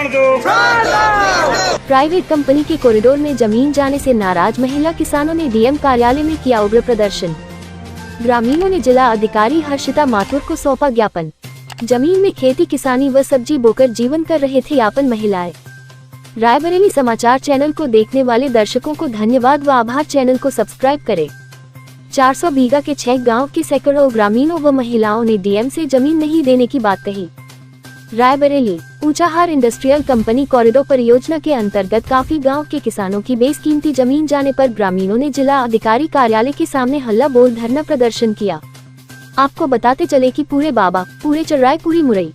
छोड़ दो। Private company के कॉरिडोर में जमीन जाने से नाराज महिला किसानों ने डीएम कार्यालय में किया उग्र प्रदर्शन। ग्रामीणों ने जिला अधिकारी हर्षिता माथुर को सौंपा ज्ञापन। जमीन में खेती किसानी व सब्जी बोकर जीवन कर रहे थे यापन महिलाएं। रायबरेली समाचार चैनल को देखने वाले दर्शकों को धन्यवाद व आभार। चैनल को सब्सक्राइब करें। 400 बीघा के 6 गांव के सैकड़ों ग्रामीणों व महिलाओं ने डीएम से जमीन नहीं देने की बात कही। Raebareli Unchahar industrial company corridor परियोजना के अंतर्गत काफी गांव के किसानों की बेसकीमती जमीन जाने पर ग्रामीणों ने जिला अधिकारी कार्यालय के सामने हल्ला बोल धरना प्रदर्शन किया। आपको बताते चले कि पूरे बाबा, पूरे चर्राय, पूरी मुरई,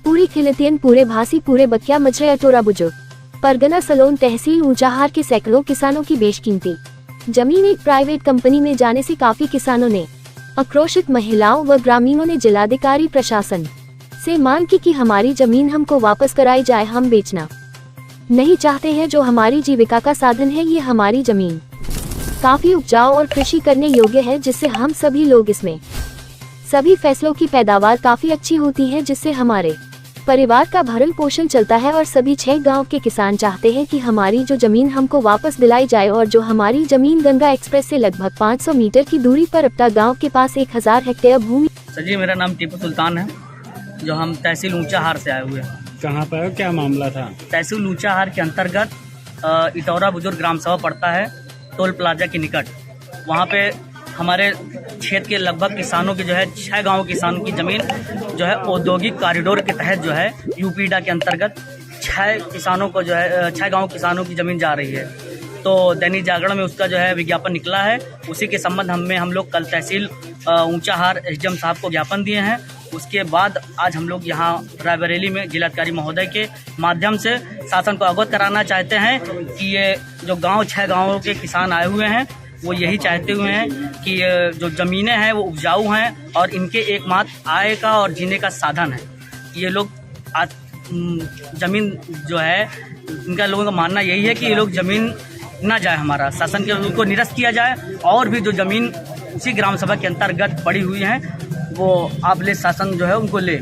पूरी खिलतियन, पूरे भासी, पूरे बकिया, मचरे, अटोरा बुजुर्ग, परगना सलोन तहसील ऊंचाहार के सैकड़ों किसानों की बेशकीमती जमीन एक प्राइवेट कंपनी में जाने से काफी किसानों ने, आक्रोशित महिलाओं व ग्रामीणों ने जिलाधिकारी प्रशासन से मांग की कि हमारी जमीन हमको वापस कराई जाए। हम बेचना नहीं चाहते हैं, जो हमारी जीविका का साधन है। ये हमारी जमीन काफी उपजाऊ और कृषि करने योग्य है, जिससे हम सभी लोग इसमें सभी फसलों की पैदावार काफी अच्छी होती है, जिससे हमारे परिवार का भरण पोषण चलता है। और सभी 6 गांव के किसान चाहते हैं कि हमारी जो जमीन हमको वापस दिलाई जाए। और जो हमारी जमीन गंगा एक्सप्रेस से लगभग 500 मीटर की दूरी पर अपटा गांव के पास 1000 हेक्टेयर भूमि। सर जी, मेरा नाम टीपू सुल्तान है, जो हम तहसील ऊंचाहार से आए हुए हैं। कहाँ पर क्या मामला था? तहसील ऊंचाहार के अंतर्गत इटौरा बुजुर्ग ग्राम सभा पड़ता है, टोल प्लाजा के निकट। वहाँ पे हमारे क्षेत्र के लगभग किसानों की जो है 6 गांव किसानों की जमीन जो है औद्योगिक कॉरिडोर के तहत जो है यूपीडा के अंतर्गत 6 किसानों को जो है 6 गांव किसानों की जमीन जा रही है। तो दैनिक जागरण में उसका जो है विज्ञापन निकला है। उसी के संबंध में हम लोग कल तहसील ऊंचाहार एसडीएम साहब को ज्ञापन दिए हैं। उसके बाद आज हम लोग यहाँ रायबरेली में जिलाधिकारी महोदय के माध्यम से शासन को अवगत कराना चाहते हैं कि ये जो 6 गाँवों के किसान आए हुए हैं, वो यही चाहते हुए हैं कि जो ज़मीनें हैं वो उपजाऊ हैं और इनके एकमात्र आय का और जीने का साधन है। ये लोग आज ज़मीन जो है, इनका लोगों का मानना यही है कि ये लोग ज़मीन ना जाए, हमारा शासन के उनको निरस्त किया जाए। और भी जो ज़मीन उसी ग्राम सभा के अंतर्गत पड़ी हुई हैं, वो आप ले शासन जो है उनको ले,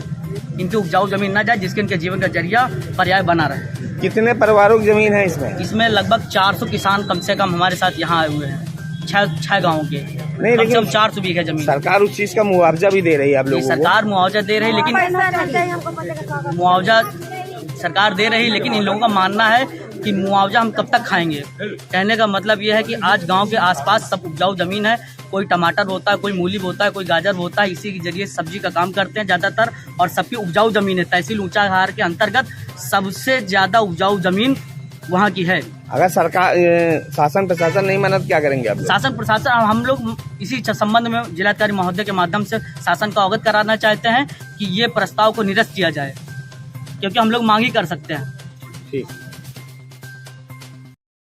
इनकी उपजाऊ ज़मीन ना जाए, जिसके इनके जीवन का जरिया पर्याय बना रहे। कितने परिवारों की ज़मीन है इसमें? इसमें लगभग 400 किसान कम से कम हमारे साथ यहाँ आए हुए हैं, 6 गाँव के। नहीं, लेकिन 400 बीघा जमीन। सरकार उस चीज का मुआवजा भी दे रही है आप लोगों को? सरकार मुआवजा दे रही, लेकिन मुआवजा सरकार दे रही, लेकिन इन लोगों का मानना है कि मुआवजा हम कब तक खाएंगे। कहने का मतलब ये है कि आज गांव के आसपास सब उपजाऊ जमीन है। कोई टमाटर बोता है, कोई मूली बोता है, कोई गाजर बोता है, इसी के जरिए सब्जी का काम करते हैं ज़्यादातर। और सबकी उपजाऊ जमीन है। तहसील ऊंचाहार के अंतर्गत सबसे ज़्यादा उपजाऊ जमीन वहाँ की है। अगर सरकार शासन प्रशासन नहीं मदद, क्या करेंगे आप लोग? शासन प्रशासन हम लोग इसी संबंध में जिलाधिकारी महोदय के माध्यम से शासन को अवगत कराना चाहते हैं कि ये प्रस्ताव को निरस्त किया जाए, क्योंकि हम लोग मांग ही कर सकते हैं। ठीक।